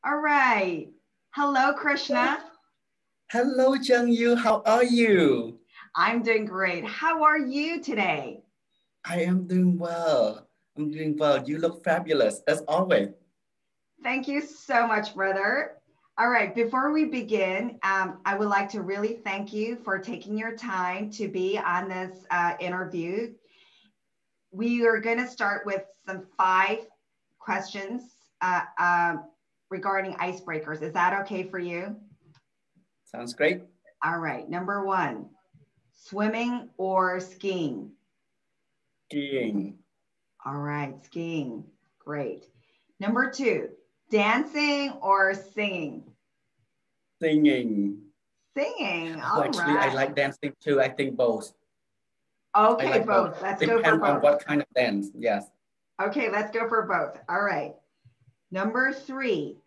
All right. Hello, Krishna. Hello, Jung Yu. How are you? I'm doing great. How are you today? I am doing well. I'm doing well. You look fabulous as always. Thank you so much, brother. All right. Before we begin, I would like to really thank you for taking your time to be on this interview. We are going to start with some 5 questions uh, um, regarding icebreakers. Is that okay for you? Sounds great. All right. Number 1, swimming or skiing? Skiing, All right, skiing. Great. Number 2, dancing or singing? singing. Singing. Oh, All actually, I right. like dancing too. I think both. I Okay, like both. both. Let's go for Depend on both. what kind of dance. Yes. Okay, let's go for both. All right. Number 3,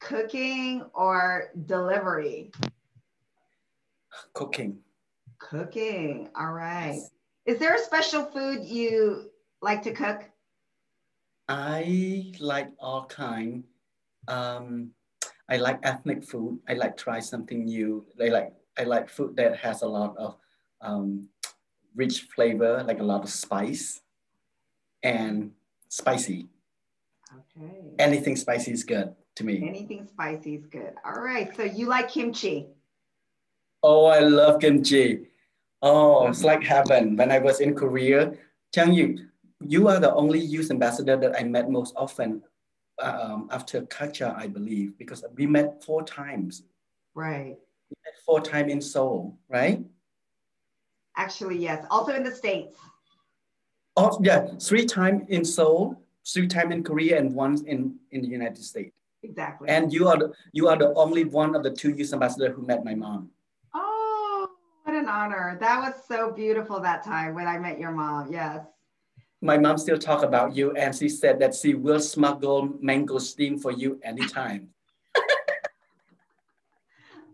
cooking or delivery? Cooking. Cooking. All right. Yes. Is there a special food you like to cook? I like all kind. Um, I like ethnic food. I like try something new. I like food that has a lot of um, rich flavor, like a lot of spice and spicy. Okay. Anything spicy is good to me. Anything spicy is good. All right. So you like kimchi? Oh, I love kimchi. Oh, it's like heaven. When I was in Korea, Chang Yu, you are the only youth ambassador that I met most often after Kacha, I believe, because we met 4 times. Right. We met 4 times in Seoul, right? Actually, yes. Also in the States. Oh, yeah, 3 times in Seoul, 3 times in Korea, and once in the United States. Exactly. And you are the only one of the 2 youth ambassadors who met my mom. Oh, what an honor. That was so beautiful that time when I met your mom. Yes. My mom still talk about you, and she said that she will smuggle mango steam for you anytime.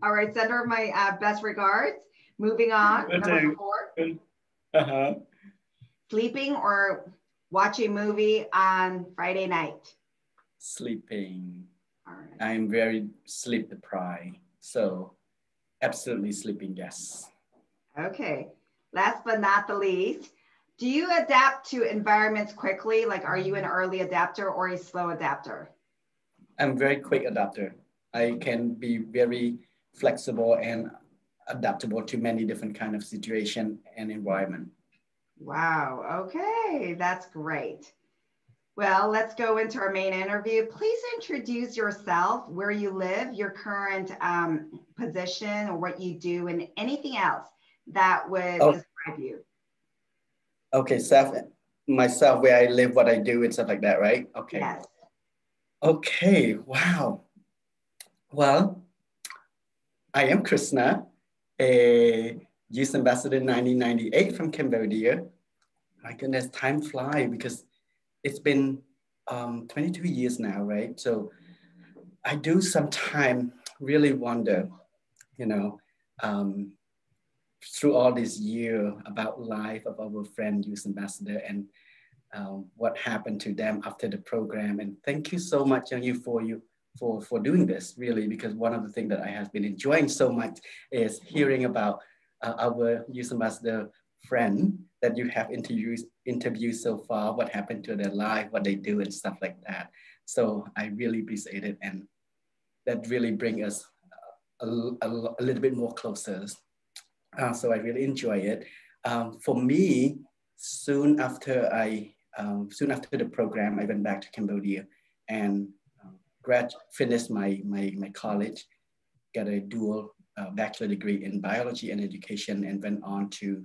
All right. Send her my best regards. Moving on. Will Number do. 4, Uh-huh. sleeping or watch a movie on Friday night. Sleeping. All right. I'm very sleep deprived, so absolutely sleeping. Yes, Okay. Last but not the least, do you adapt to environments quickly? Like, are you an early adapter or a slow adapter? I'm very quick adapter. I can be very flexible and adaptable to many different kind of situation and environment. Wow. Okay. That's great. Well, let's go into our main interview. Please introduce yourself, where you live, your current position, or what you do, and anything else that would Oh, describe you. okay, myself, where I live, what I do, and stuff like that, right? Okay. Yes. Okay. Wow. Well, I am Krishna, a youth ambassador in 1998 from Cambodia. My goodness, time fly because it's been 22 years now, right? So I do sometimes really wonder, you know, um, through all this year about life of our friend youth ambassador and what happened to them after the program. And thank you so much, Young Yu, for doing this, really, because one of the things that I have been enjoying so much is hearing about our youth ambassador friend that you have interviewed so far, what happened to their life, what they do, and stuff like that. So I really appreciate it, and that really bring us a little bit more closer. So I really enjoy it. For me, soon after the program, I went back to Cambodia and finished my college, got a dual bachelor degree in biology and education, and went on to.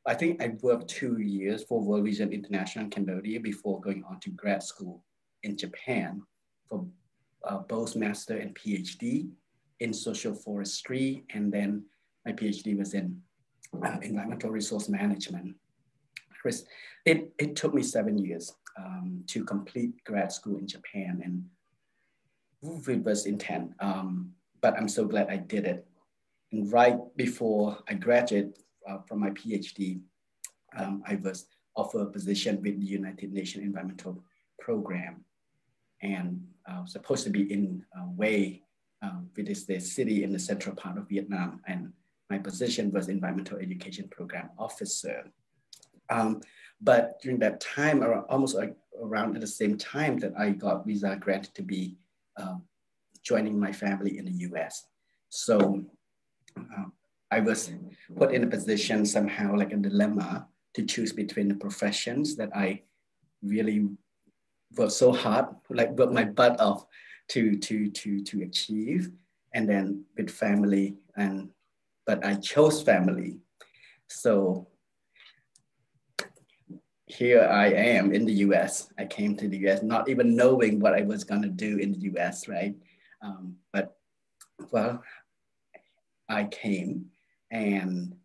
I think I worked 2 years for World Vision International in Cambodia before going on to grad school in Japan for both master and PhD in social forestry, and then my PhD was in environmental resource management. Chris, it took me 7 years to complete grad school in Japan, and it was intense. But I'm so glad I did it. And right before I graduated from my PhD, I was offered a position with the United Nations Environmental Program. And supposed to be in Hue, which is the city in the central part of Vietnam. And my position was environmental education program officer. But during that time, almost around at the same time that I got visa granted to be joining my family in the US. So I was put in a position somehow like a dilemma to choose between the professions that I really worked so hard, like worked my butt off to achieve, and then with family. But I chose family. So here I am in the US. I came to the US not even knowing what I was going to do in the US, right? But well, I came, and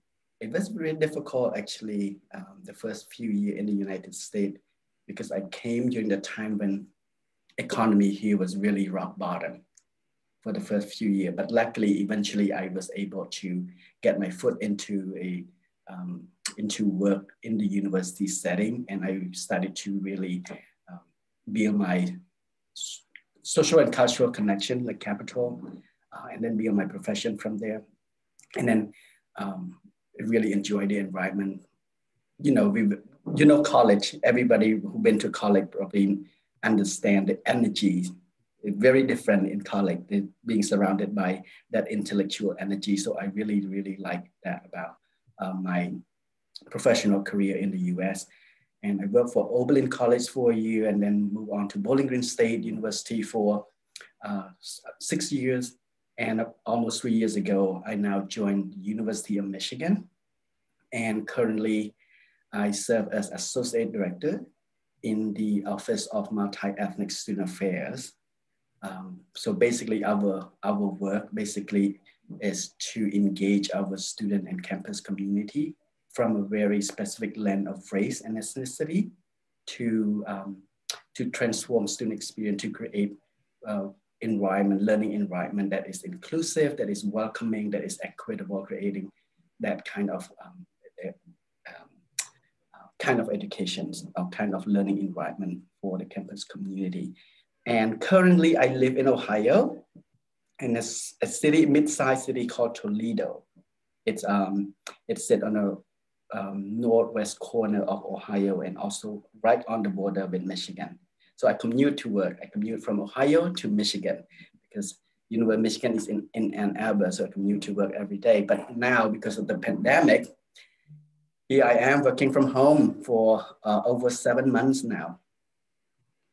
it was really difficult actually the first few years in the United States, because I came during the time when economy here was really rock bottom for the first few years. But luckily, eventually I was able to get my foot into into work in the university setting, and I started to really build my social and cultural connection, like capital, and then build my profession from there. And then really enjoy the environment. College, everybody who been to college probably understand the energy. It's very different in college, being surrounded by that intellectual energy. So I really, really like that about my professional career in the US. And I worked for Oberlin College for a year, and then moved on to Bowling Green State University for 6 years. And almost 3 years ago, I now joined the University of Michigan. And currently, I serve as Associate Director in the Office of Multi-Ethnic Student Affairs. So basically, our work basically is to engage our student and campus community from a very specific lens of race and ethnicity to transform student experience, to create learning environment that is inclusive, that is welcoming, that is equitable, creating that kind of education, or kind of learning environment for the campus community. And currently I live in Ohio, in a city, mid-sized city called Toledo. It's set on a northwest corner of Ohio, and also right on the border with Michigan. So I commute to work. I commute from Ohio to Michigan, because University of Michigan is in Ann Arbor, so I commute to work every day. But now, because of the pandemic, here I am working from home for over 7 months now.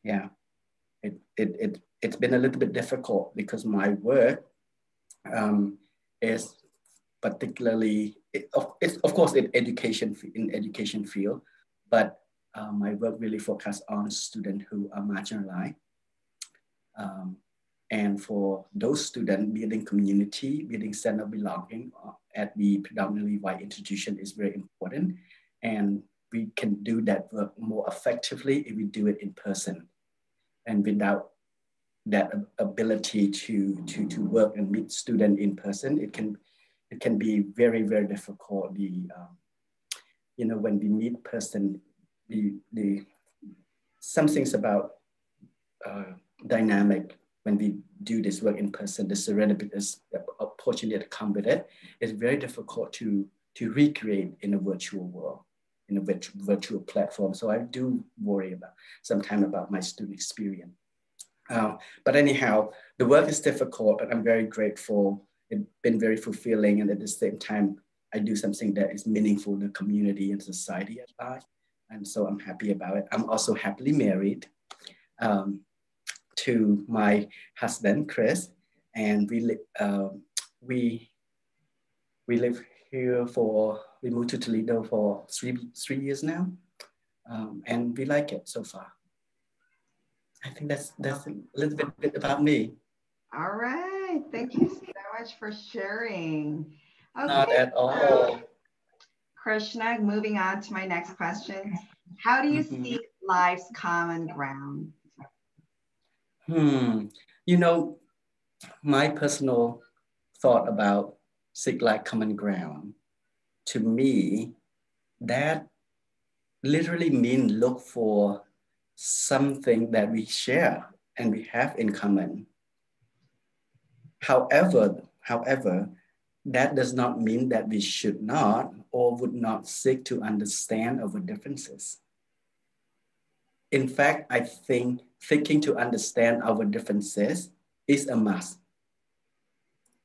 Yeah, it's been a little bit difficult because my work is particularly, it's of course in education field, but my work really focuses on students who are marginalized. And for those students, building community, building sense of belonging at the predominantly white institution is very important. And we can do that work more effectively if we do it in person. And without that ability to work and meet students in person, it can be very, very difficult. When we meet person, some things about dynamic when we do this work in person, the serendipitous opportunity that come with it is very difficult to recreate in a virtual world, in a virtual platform. So I do worry sometimes about my student experience. But anyhow, the work is difficult, but I'm very grateful. It's been very fulfilling, and at the same time, I do something that is meaningful in the community and society at large. And so I'm happy about it. I'm also happily married to my husband, Chris, and we live here we moved to Toledo for three years now, and we like it so far. I think that's a little bit about me. All right, thank you so much for sharing. Okay. Not at all. Krishna, moving on to my next question. How do you seek life's common ground? My personal thought about seek life common ground, to me, that literally means look for something that we share and we have in common. However, that does not mean that we should not or would not seek to understand our differences. In fact, I think seeking to understand our differences is a must.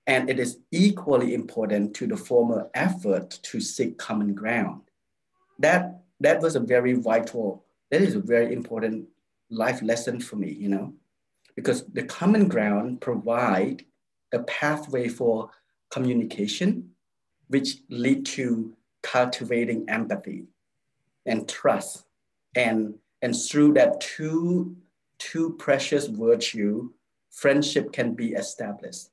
And it is equally important to the former effort to seek common ground. That was a very vital, that is a very important life lesson for me, you know, because the common ground provide a pathway for communication, which lead to cultivating empathy and trust. And through that two precious virtue, friendship can be established,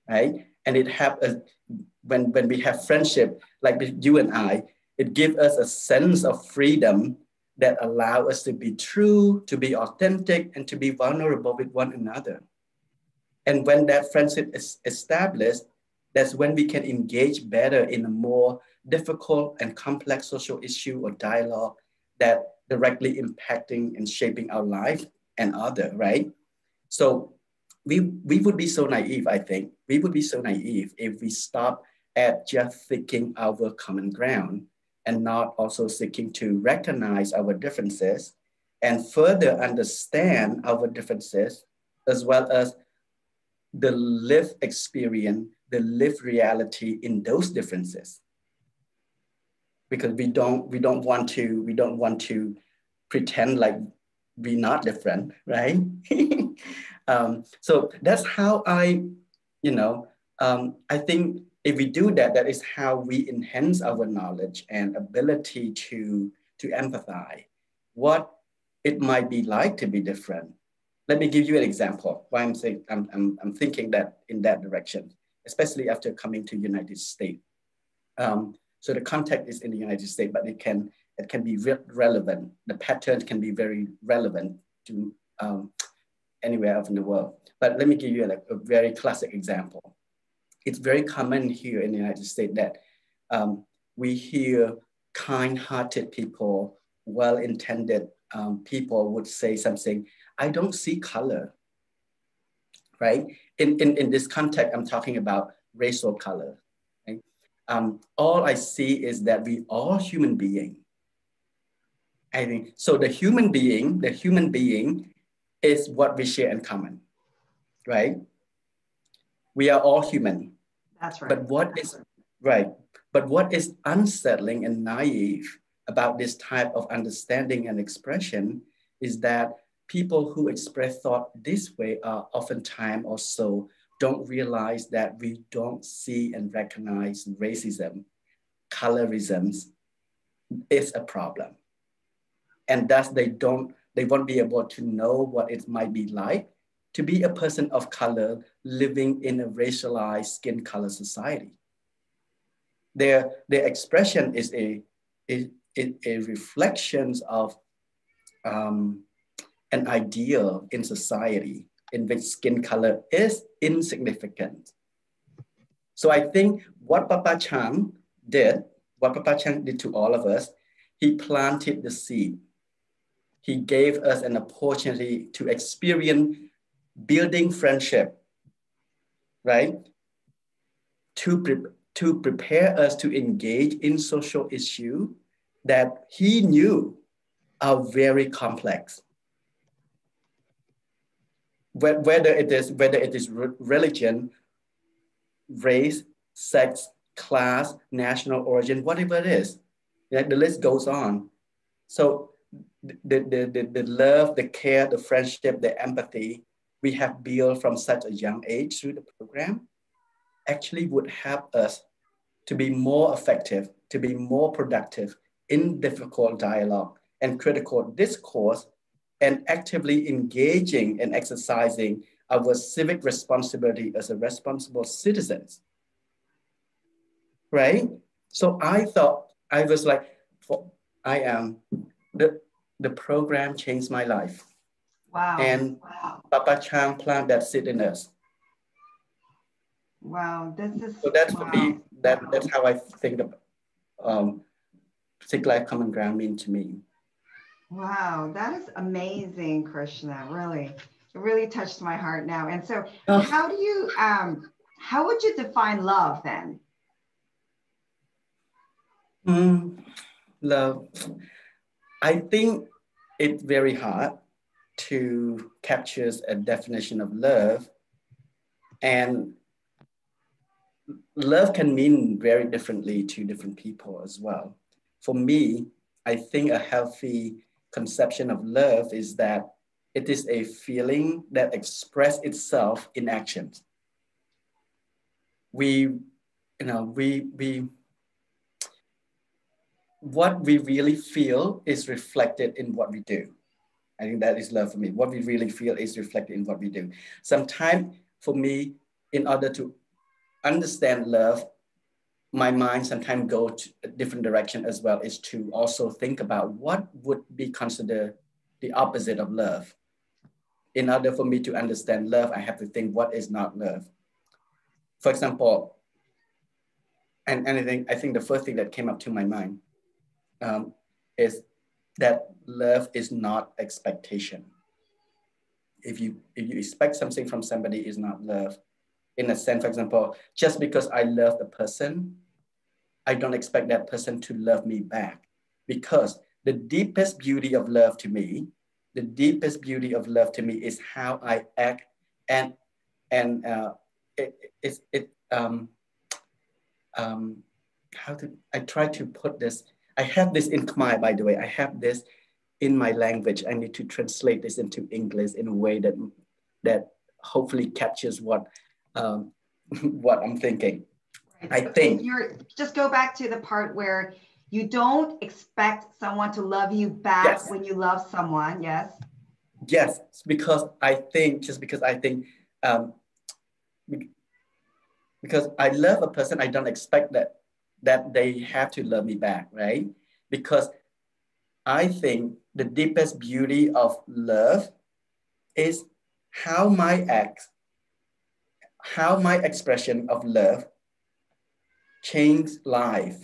right? And it have a, when we have friendship, like you and I, it gives us a sense of freedom that allow us to be true, to be authentic, and to be vulnerable with one another. And when that friendship is established, that's when we can engage better in a more difficult and complex social issue or dialogue that directly impacting and shaping our life and other, right? So we would be so naive, I think. We would be so naive if we stop at just seeking our common ground and not also seeking to recognize our differences and further understand our differences, as well as the lived experience, the lived reality in those differences. Because we don't want to pretend like we're not different, right? So that's how I think if we do that, that is how we enhance our knowledge and ability to empathize what it might be like to be different. Let me give you an example why I'm saying I'm thinking that in that direction, especially after coming to United States. So the context is in the United States, but it can be relevant. The pattern can be very relevant to anywhere else in the world. But let me give you a very classic example. It's very common here in the United States that we hear kind-hearted people, well-intended people would say something, I don't see color, right? In this context, I'm talking about racial color. Right? All I see is that we are human beings. I think so. The human being is what we share in common, right? We are all human. That's right. But what is right? But what is unsettling and naive about this type of understanding and expression is that people who express thought this way are oftentimes also don't realize that we don't see and recognize racism, colorisms is a problem. And thus they won't be able to know what it might be like to be a person of color living in a racialized skin color society. Their expression is a reflection of an ideal in society in which skin color is insignificant. So I think what Papa Chang did to all of us, he planted the seed. He gave us an opportunity to experience building friendship, right? To prepare us to engage in social issues that he knew are very complex. Whether it is religion, race, sex, class, national origin, whatever it is, the list goes on. So the love, the care, the friendship, the empathy we have built from such a young age through the program actually would help us to be more effective, to be more productive in difficult dialogue and critical discourse, and actively engaging and exercising our civic responsibility as a responsible citizens, right? So I thought, I was like, I am, the program changed my life. Wow. And wow. Papa Chang planted that seed in us. Wow, this is so that's wow. For me. That's how I think of Seek Life Common Ground mean to me. Wow, that is amazing, Krishna. Really, it really touched my heart now. And so, Oh, how do you, how would you define love then? mm, love. I think it's very hard to capture a definition of love, and love can mean very differently to different people as well. For me, I think a healthy conception of love is that it is a feeling that expresses itself in actions. We, we what we really feel is reflected in what we do. I think that is love for me. What we really feel is reflected in what we do. Sometimes for me, in order to understand love, my mind sometimes go to a different direction as well, is to also think about what would be considered the opposite of love. In order for me to understand love, I have to think what is not love. For example, and anything, I think the first thing that came up to my mind um, is that love is not expectation. If you expect something from somebody, is not love. In a sense, for example, just because I love the person, I don't expect that person to love me back, because the deepest beauty of love to me, the deepest beauty of love to me is how I act, and and it um, how to I try to put this. I have this in Khmer, by the way. I have this in my language. I need to translate this into English in a way that hopefully captures what what I'm thinking. Right. I So think you're just go back to the part where you don't expect someone to love you back yes, when you love someone. Yes. yes, because I think just um, because I love a person, I don't expect that they have to love me back, right? Because I think the deepest beauty of love is how my act, how my expression of love changed life.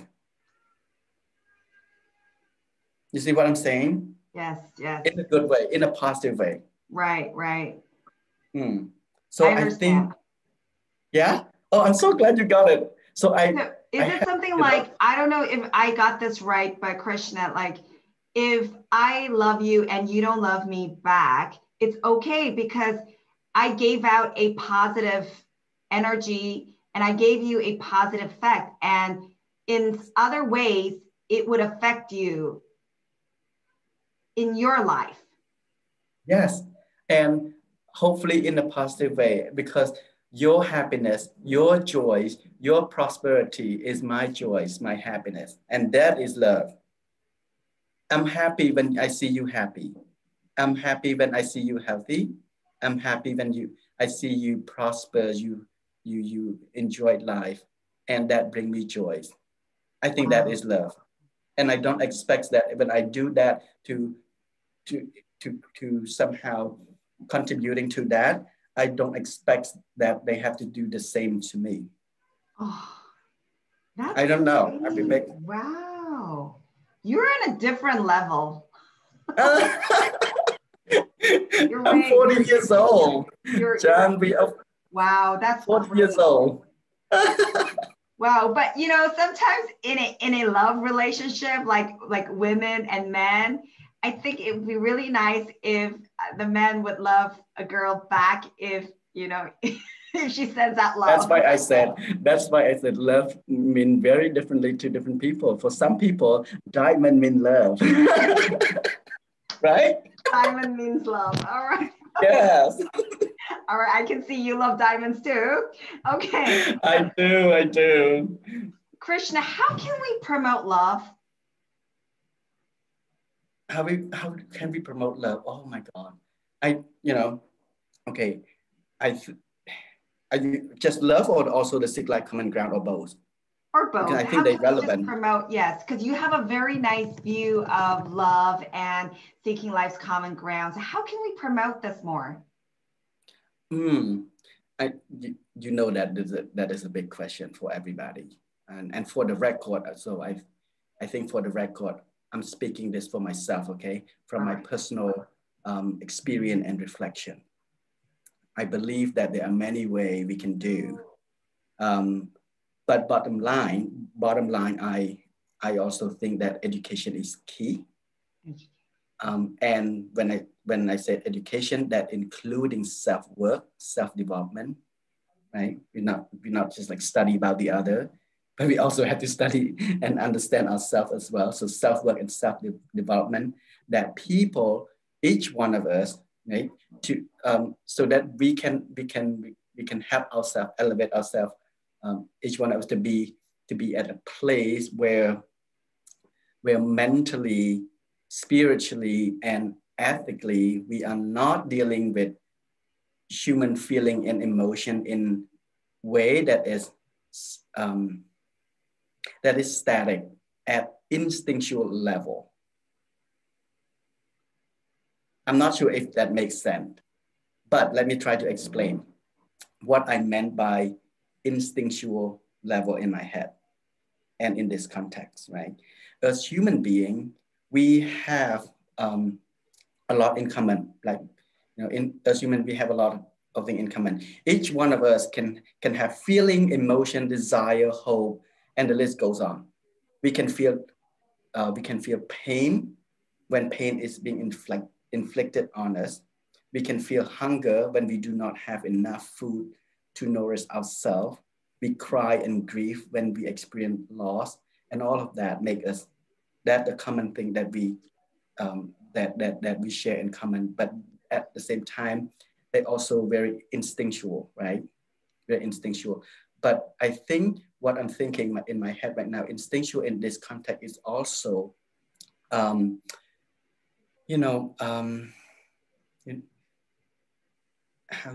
You see what I'm saying? Yes. Yes. In a good way, in a positive way. Right. Right. Hmm. I So I understand. think, yeah. Oh, I'm so glad you got it. So So I is it have, something you know, like, I don't know if I got this right, but Krishna, like if I love you and you don't love me back, it's okay because I gave out a positive energy and I gave you a positive effect. And in other ways, it would affect you in your life. yes, and hopefully in a positive way, because your happiness, your joys, your prosperity is my joys, my happiness, and that is love. I'm happy when I see you happy. I'm happy when I see you healthy. I'm happy when I see you prosper, you enjoy life, and that bring me joy. I think that Wow. is love. And I don't expect that when I do that to to somehow contributing to that, I don't expect that they have to do the same to me. Oh, that's I don't know. I be great. big. Wow. You're in a different level. You're I'm way, 40 years old. you're, John, we are wow, that's 40 years great. old. Wow, but you know, sometimes in a love relationship, like women and men, I think it would be really nice if the man would love a girl back if, you know, if she sends out That's love. why I said, that's why I said love mean very differently to different people. For some people, diamond mean love. Right? Diamond means love. All right. Yes. All right. I can see you love diamonds too. Okay. I do, I do. Krishna, how can we promote love? How can we promote love? Oh my God. I, you know, okay. I are you just love or also the seek like common ground or both? Or Because both? I think How they're can we just relevant. promote? Yes, because you have a very nice view of love and seeking life's common grounds. How can we promote this more? Hmm. You know that that is a big question for everybody. And for the record, so I think for the record, I'm speaking this for myself, okay? From my personal experience and reflection. I believe that there are many ways we can do. But bottom line, I also think that education is key. And when I say education, that including self-work, self-development, right? We're not just like study about the other, but we also have to study and understand ourselves as well. So self-work and self-development, that people, each one of us, right, to so that we can help ourselves, elevate ourselves, each one of us to be at a place where mentally, spiritually, and ethically we are not dealing with human feeling and emotion in way that is static at instinctual level. I'm not sure if that makes sense, but let me try to explain what I meant by instinctual level in my head and in this context, right? As human being, we have a lot in common. Like, as human, we have a lot of things in common. Each one of us can have feeling, emotion, desire, hope, and the list goes on. We can feel pain when pain is being inflicted on us. We can feel hunger when we do not have enough food to nourish ourselves. We cry and grieve when we experience loss, and all of that make us that the common thing that we that we share in common. But at the same time, they're also very instinctual, right? Very instinctual. But I think what I'm thinking in my head right now, instinctual in this context is also, how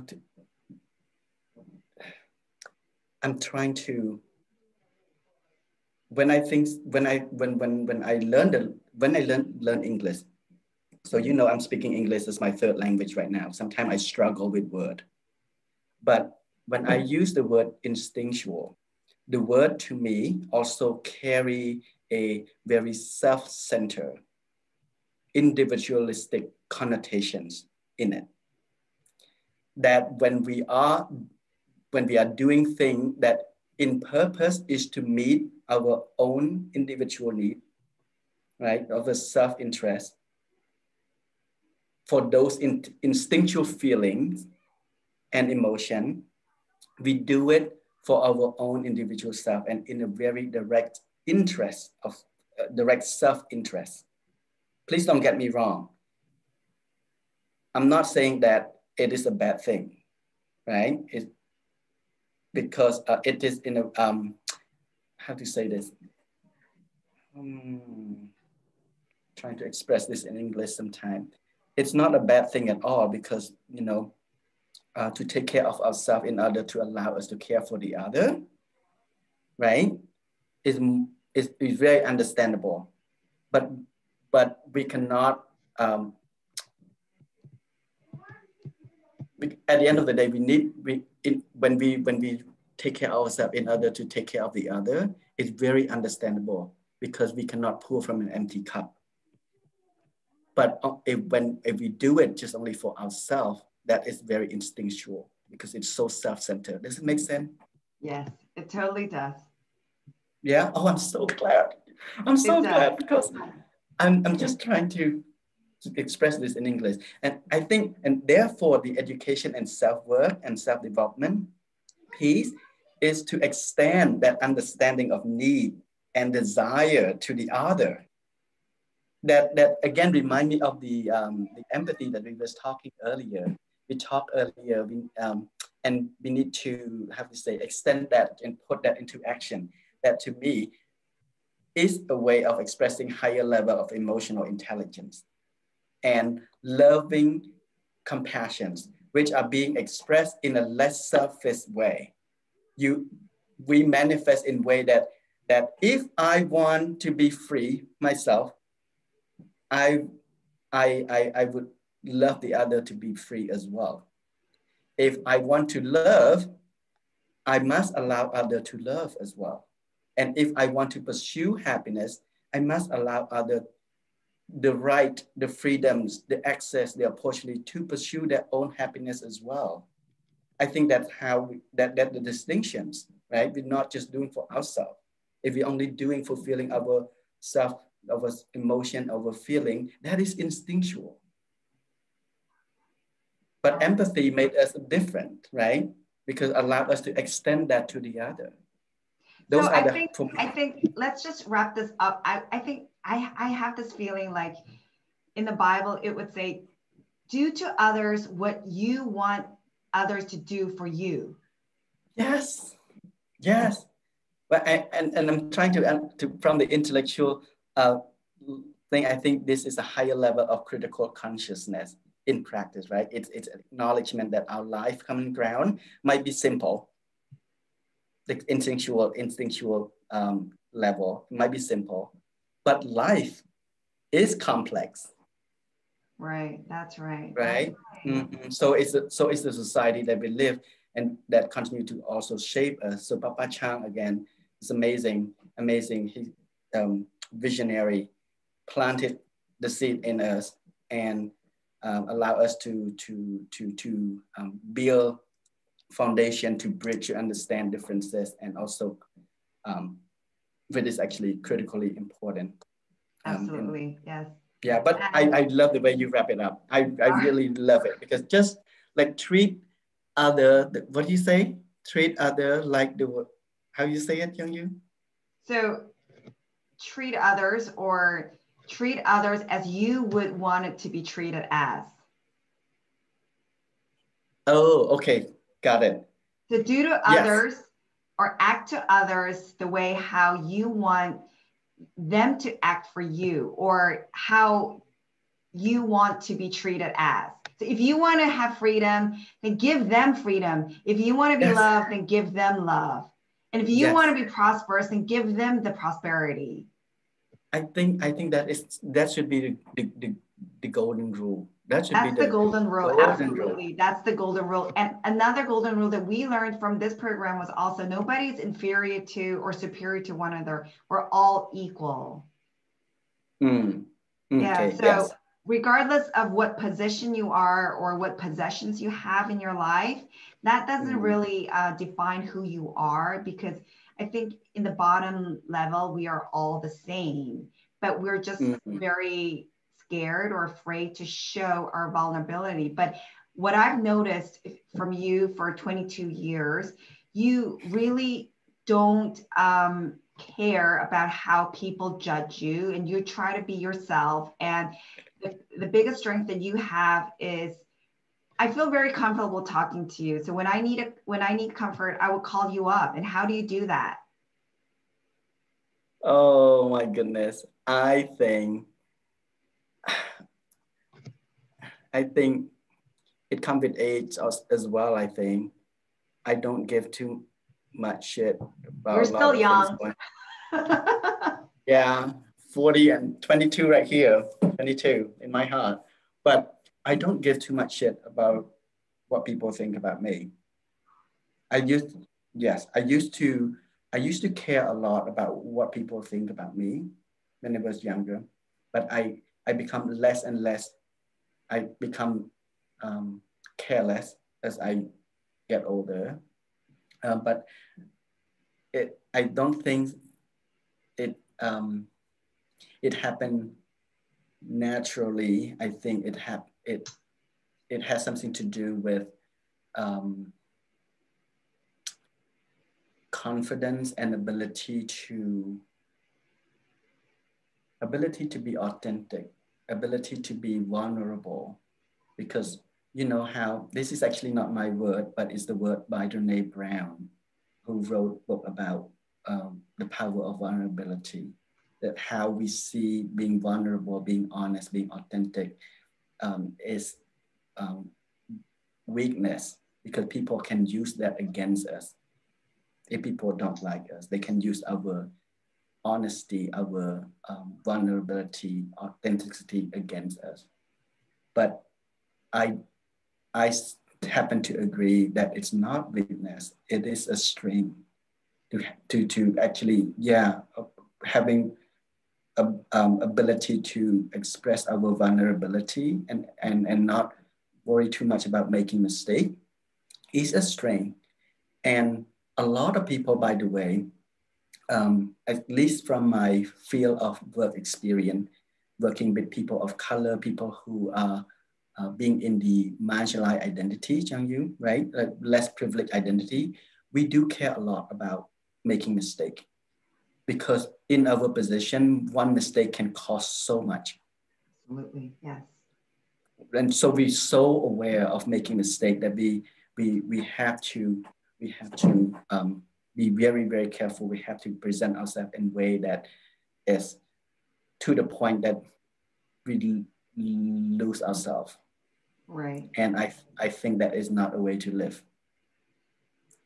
to. I'm trying to. When I learn English, so I'm speaking English as my third language right now. Sometimes I struggle with word, but when I use the word instinctual, the word to me also carry a very self-centered, individualistic connotations in it. That when we are doing things that in purpose is to meet our own individual need, right, of a self-interest, for those instinctual feelings and emotion, we do it for our own individual self and in a very direct interest of direct self-interest. Please don't get me wrong. I'm not saying that it is a bad thing, right? Because it is in a, how to say this? Trying to express this in English sometime. It's not a bad thing at all because, to take care of ourselves in order to allow us to care for the other, right? Is very understandable, but we cannot. At the end of the day, when we take care of ourselves in order to take care of the other, it's very understandable because we cannot pour from an empty cup. But if we do it just only for ourselves, that is very instinctual because it's so self-centered. Does it make sense? Yes, it totally does. Yeah. Oh, I'm so glad. I'm so glad because I'm just trying to express this in English. And I think, and therefore the education and self-work and self-development piece is to extend that understanding of need and desire to the other. That again remind me of the empathy that we was talking earlier. We talked earlier, and we need to have to say extend that and put that into action. That to me is a way of expressing higher level of emotional intelligence and loving compassions, which are being expressed in a less surface way. We manifest in way that if I want to be free myself, I would love the other to be free as well. If I want to love, I must allow other to love as well. And if I want to pursue happiness, I must allow other the right, the freedoms, the access, the opportunity to pursue their own happiness as well. I think that's how that the distinctions, right? We're not just doing for ourselves. If we're only doing fulfilling our self, our emotion, our feeling, that is instinctual. But empathy made us different, right? Because it allowed us to extend that to the other. Those So are the. I think let's just wrap this up. I think I have this feeling like in the Bible it would say, do to others what you want others to do for you. Yes, yes. But and I'm trying to from the intellectual thing. I think this is a higher level of critical consciousness in practice, right? It's acknowledgement that our life common ground might be simple, the instinctual level might be simple, but life is complex. Right. That's right. Right. Mm-hmm. So it's the society that we live and that continue to also shape us. So Papa Chang again is amazing. He visionary, planted the seed in us and allow us to build foundation to bridge to understand differences and also which is actually critically important. Absolutely. Yes. Yeah, but I love the way you wrap it up. I really love it because just like treat other, what do you say? Treat other like the, how you say it, Young Yu? So treat others as you would want it to be treated as. Oh, okay. Got it. To do to others or act to others the way how you want them to act for you or how you want to be treated as. So if you want to have freedom, then give them freedom. If you want to be loved, then give them love. And if you want to be prosperous, then give them the prosperity. I think that should be the golden rule. That's the golden rule. Absolutely. That's the golden rule. And another golden rule that we learned from this program was also nobody's inferior to or superior to one another. We're all equal. Okay, yeah. So regardless of what position you are or what possessions you have in your life, that doesn't really define who you are, because I think in the bottom level, we are all the same, but we're just very scared or afraid to show our vulnerability. But what I've noticed from you for 22 years, you really don't care about how people judge you, and you try to be yourself. And the biggest strength that you have is I feel very comfortable talking to you. So when I need comfort, I will call you up. And how do you do that? Oh my goodness. I think it comes with age as well. I think I don't give too much shit about. You're still young. Yeah, 40 and 22 right here, 22 in my heart. But I don't give too much shit about what people think about me. I used to care a lot about what people think about me when I was younger, but I become less and less. I become careless as I get older. But I don't think it happened naturally. I think it has something to do with confidence and ability to be authentic, ability to be vulnerable, because you know how this is actually not my word, but it's the word by Brene Brown, who wrote a book about the power of vulnerability, that how we see being vulnerable, being honest, being authentic is weakness, because people can use that against us. If people don't like us, they can use our honesty, our vulnerability, authenticity against us. But I happen to agree that it's not weakness. It is a strength to actually, having ability to express our vulnerability and not worry too much about making mistake is a strength. And a lot of people, by the way, at least from my field of work experience, working with people of color, people who are being in the marginalized identity, Chang-Yu, right? Less privileged identity, we do care a lot about making mistake, because in our position, one mistake can cost so much. Absolutely, yes. And so we're so aware of making mistake that we have to be very, very careful. We have to present ourselves in a way that is to the point that we lose ourselves. Right. And I think that is not a way to live.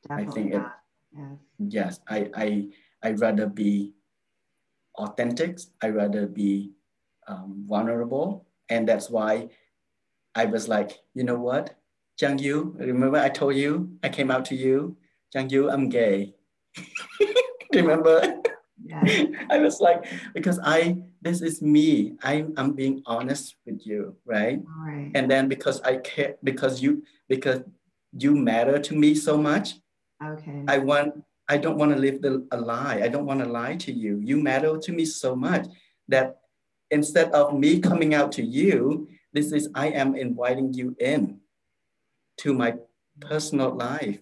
Definitely I think not. Yes, I'd rather be authentic. I'd rather be vulnerable. And that's why I was like, you know what, Jang Yu, remember I told you, I came out to you, Jang Yu, I'm gay. Remember? Yes. I was like, because this is me. I'm being honest with you, right? Right. And then because I care, because you matter to me so much. Okay. I don't want to live a lie. I don't want to lie to you. You matter to me so much that instead of me coming out to you, I am inviting you in to my personal life,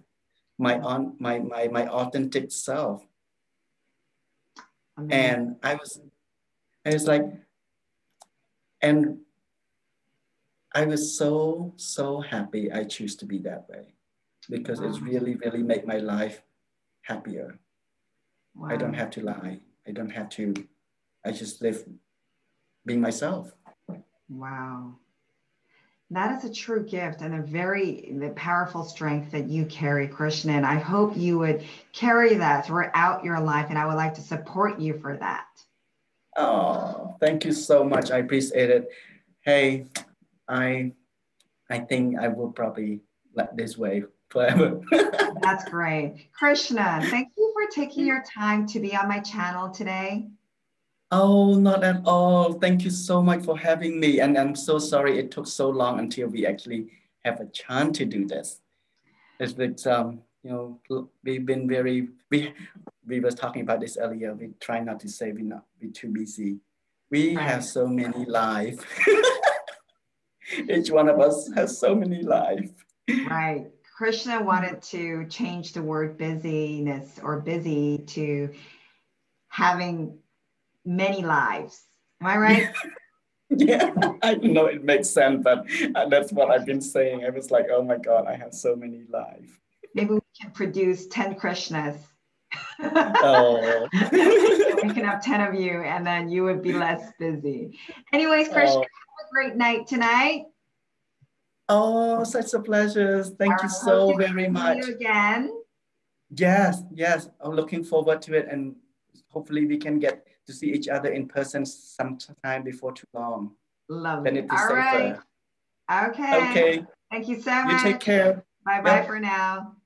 my authentic self. Amazing. And I was like, and I was so happy I choose to be that way, because it's really, really make my life happier. Wow. I don't have to lie. I just live being myself. Wow. That is a true gift and the powerful strength that you carry, Krishna. And I hope you would carry that throughout your life. And I would like to support you for that. Oh, thank you so much. I appreciate it. Hey, I think I will probably let this way forever. That's great. Krishna, thank you for taking your time to be on my channel today. Oh, not at all. Thank you so much for having me. And I'm so sorry it took so long until we actually have a chance to do this. It's we've been we were talking about this earlier. We try not to say we're not be too busy. We have so many lives. Each one of us has so many lives. Right. Krishna wanted to change the word busyness or busy to having many lives. Am I right? Yeah, I know it makes sense, but that's what I've been saying. I was like, oh my God, I have so many lives. Maybe we can produce 10 Krishnas. Oh. We can have 10 of you and then you would be less busy. Anyways, Krishna, have a great night tonight. Oh, such a pleasure. Thank you so very much. See you again. Yes. I'm looking forward to it. And hopefully we can get to see each other in person sometime before too long. Lovely. Then it is All safer. right. Okay. Thank you so much. You take care. Bye-bye for now.